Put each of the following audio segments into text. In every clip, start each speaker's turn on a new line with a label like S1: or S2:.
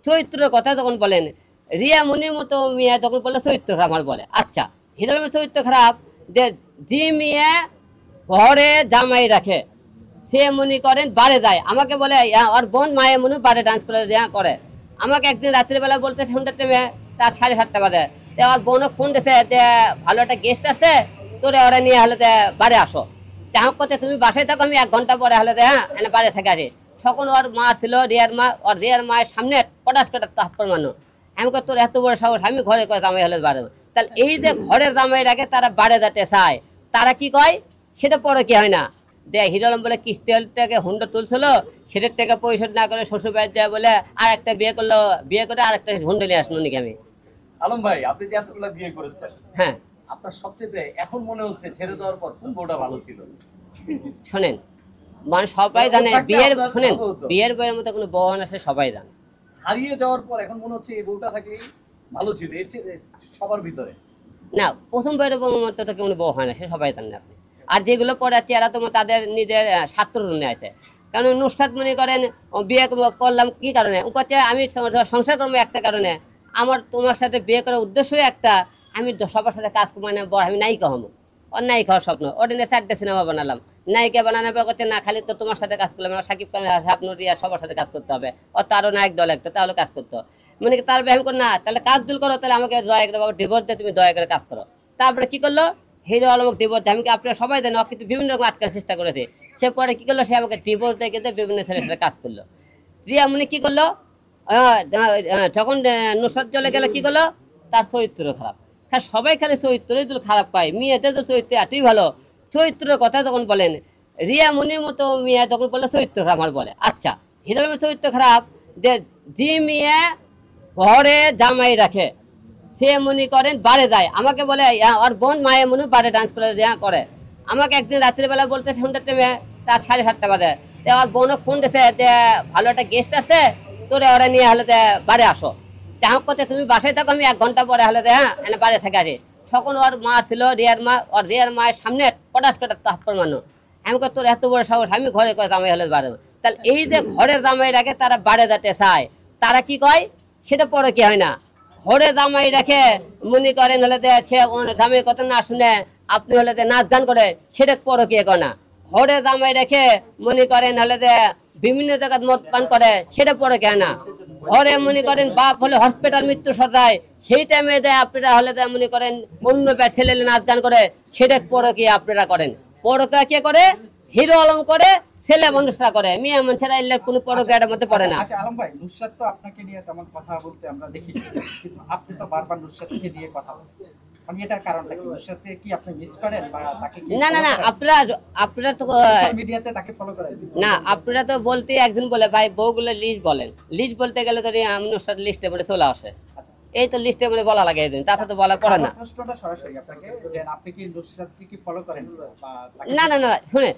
S1: চরিত্রের কথা তখন বলেন, রিয়া মনির মতো মেয়ে তখন বলে চরিত্র আমার বলে। আচ্ছা, হিরো আলমের চরিত্র খারাপ, যে মেয়ে ঘরে জামাই রাখে সে মনে করেন বারে যায়, আমাকে বলে ওর বোন মায়ে মনে বারে ডান্স করে। আমাকে একদিন রাত্রিবেলা বলতে সন্ধ্যার টাইমে রাত 7:30 বাজে, ওর বোনও ফোন দিয়েছে যে ভালো একটা গেস্ট আছে, তোরে ওরা নিয়ে হলে বাড়ি আসো। আমাকে কথা তুমি বাসায় থাকো, আমি 1 ঘন্টা পরে হলে হ্যাঁ এনে বাড়ি থেকে আসি। তখন ওর মা ছিল রিয়ার মা, ওর রিয়ার মায়ের সামনে পটাশ কাটার তাপ্পর মানো। আমি তোর এত বড় সাহস, আমি ঘরে করে জামাই হলে বাড়ে। তাহলে এই যে ঘরের জামাই রাখে তারা বাড়ে যেতে চায়, তারা কি কয় সেটা পরে কি হয় না। হিরো আলম বলে কিস্তিটাকে হুন্ডা তুলছিল, সেটার টাকা পরিশোধ না করে শ্বশুর বাড়ি দেওয়া বলে আর একটা বিয়ে করলো, বিয়ে করে আর একটা হুন্ডা নিয়ে আসলো নাকি। আমি
S2: আলম ভাই, আপনি যে এতগুলো বিয়ে করেছেন,
S1: হ্যাঁ,
S2: আপনার সবচেয়ে এখন মনে হচ্ছে ছেড়ে দেওয়ার পর কোন বউটা ভালো ছিল?
S1: শোনেন, মানে সবাই জানে বিয়ের, শোনেন বিয়ের বইয়ের মতো কোনো বউ আছে সবাই জানে।
S2: হারিয়ে যাওয়ার পর এখন মনে হচ্ছে এই বউটা থাকে ভালো ছিল এর চেয়ে সবার ভিতরে।
S1: না, প্রথম বইয়ের বউর মতো তো কোনো বউ হয় না, সে সবাই জানে আপনি। আর যেগুলো পড়ে আছে এরা তো তাদের নিজের স্বার্থর জন্য আছে। কারণ নুসরাত মনে করেন বিয়ে করলাম কি কারণে, ও করছে আমি সংসার করবো একটা কারণে, আমার তোমার সাথে বিয়ে করার উদ্দেশ্যই একটা, আমি সবার সাথে কাজ মানে আমি নায়িকা হবো। ওর নায়িকা হওয়ার স্বপ্ন, ওটা নিয়ে 4টে সিনেমা বানালাম। নায়িকা বানানোর পর করছে না খালি তো তোমার সাথে কাজ করলাম, সাকিব খান স্বপ্ন রিয়া সবার সাথে কাজ করতে হবে, ওর তারও নায়ক দল একটা তাহলে কাজ করতে হবে। মানে তার ব্যায়াম করে না, তাহলে কাজ দুল করো, তাহলে আমাকে দয়া করে বাবা ডিভোর্স দিয়ে তুমি দয়া করে কাজ করো। তারপরে কি করলো, হিরো আলমকে ডিভোর্স দেয়। আমি আপনারা সবাই জানেন, কিন্তু বিভিন্ন রকম আটকার চেষ্টা করেছে। সে পরে কি করলো, সে আমাকে ডিভোর্স দিয়ে কিন্তু বিভিন্ন ছেলের সাথে কাজ করলো। রিয়া মনি কি করলো, যখন নুসরাত চলে গেলে কি করলো, তার চরিত্র খারাপ। সবাই খালি চরিত্রই তো খারাপ পায়, মেয়েদের তো চরিত্র এতই ভালো। চরিত্রের কথা তখন বলেন, রিয়া মনির মতো মেয়ে তখন বলে চরিত্র আমার বলে। আচ্ছা, হিরো আলমের চরিত্র খারাপ, যে মেয়ে ঘরে জামাই রাখে সে মনে করেন বারে যায়, আমাকে বলে ওর বোন মায়ে মনে বারে ডান্স করে। আমাকে একদিন রাত্রিবেলা বলতে সন্ধ্যার টাইমে রাত 7:30 বাজে, ওর বোনও ফোন দিয়েছে যে ভালো একটা গেস্ট আছে, তোরে ওরা নিয়ে হলে বাড়ি আসো। আমাকে কথা তুমি বাসায় থাকো, আমি 1 ঘন্টা পরে হলে হ্যাঁ এনে বাড়ি থেকে আসি। তখন ওর মা ছিল রিয়ার মা, ওর রিয়ার মায়ের সামনে পটাশ কাটার তাপ্পর মানো। আমি তোর এত বড় সাহস, আমি ঘরে করে জামাই হলে বাড়ে। তাহলে এই যে ঘরের জামাই রাখে তারা বাড়ে যেতে চায়, তারা কি কয় সেটা পরে কি হয় না। ঘরে জামাই রাখে মনে করেন হলে সে জামাই কথা না শুনে আপনি হলে নাচ গান করে, সেটা পরে কি করে না। ঘরে জামাই রেখে মনে করেন হলে বিভিন্ন জায়গায় মদ পান করে, সেটা পরে কে না। ঘরে মনে করেন বাপ হলে হসপিটাল মৃত্যু সজ্জায়, সেই টাইমে দেয় আপনারা হলে মনে করেন অন্য ছেলে নাচ গান করে, সেটা পরে কি আপনারা করেন। পরকা কে করে, হিরো আলম করে, ছেলে মানুষরা করে, মেয়ে মানুষেরা এলে কোনো পরকাটার মধ্যে পড়ে না।
S3: আচ্ছা আলম ভাই, নুসরাত তো আপনাকে নিয়ে তেমন কথা বলতে আমরা দেখি, কিন্তু আপনি তো বারবার নুসরাতকে নিয়ে কথা বলছেন, মানে এটার কারণটা কি? নুসরাতকে কি আপনি মিস করেন বা তাকে কি?
S1: না না না, আপনারা তো
S3: মিডিয়াতে তাকে ফলো করেন
S1: না, আপনারা তো বলতে একজন বলে ভাই বউগুলো লিস্ট বলেন, লিস্ট বলতে গেলে তো আমি নুসরাত লিস্টে বলে চলে আসে, এই তো লিস্টে বলে বলা লাগে, তাতে তো বলা পড়ে না।
S3: প্রশ্নটা সরাসরি আপনাকে, যে আপনি কি নুসরাতকে কি ফলো করেন বা
S1: না না না, শুনে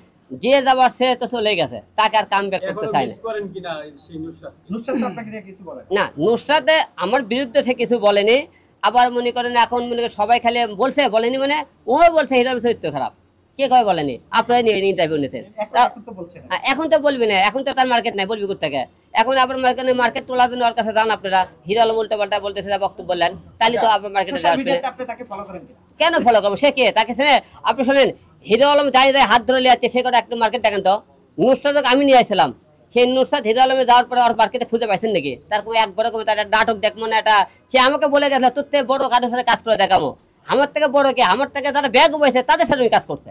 S1: যে যাবার সে তো চলে গেছে, তাকে আর কাম ব্যাক করতে চায় না।
S3: নুসরাত তো আপনাকে নিয়ে কিছু বলেন
S1: না, নুসরাতে আমার বিরুদ্ধে সে কিছু বলেনি। আবার মনে করেন এখন মনে করেন সবাই খালি বলছে, বলেনি মানে ও বলছে হিরো আলমের চরিত্র খারাপ, কে কয় বলেনি, আপনারা নিয়ে ইন্টারভিউ নিতেন। এখন তো বলবি না, এখন তো তার মার্কেট নাই, বলবি কোথেকে। এখন আপনার মার্কেট তোলার জন্য ওর কাছে যান আপনারা, হিরো আলম উল্টা পাল্টা বলতেছে বক্তব্য বললেন, তাহলে তো আপনার মার্কেটে কেন ফলো করবো, সে কে তাকে আপনি শোনেন, হিরো আলম যাই যায় হাত ধরে লিয়াচ্ছে, সে করে একটা মার্কেট দেখেন তো। নুসরাত আমি নিয়ে আসছিলাম, সেই নুসরাত হিরো আলমে যাওয়ার পরে ওর মার্কেটে খুঁজে পাইছেন নাকি? তার কোনো একবারও কোনো তার নাটক দেখবো না, একটা সে আমাকে বলে গেছে তোর থেকে বড় কারোর সাথে কাজ করে দেখাবো। আমার থেকে বড় কে, আমার থেকে যারা ব্যাগ বইছে তাদের সাথে কাজ করছে।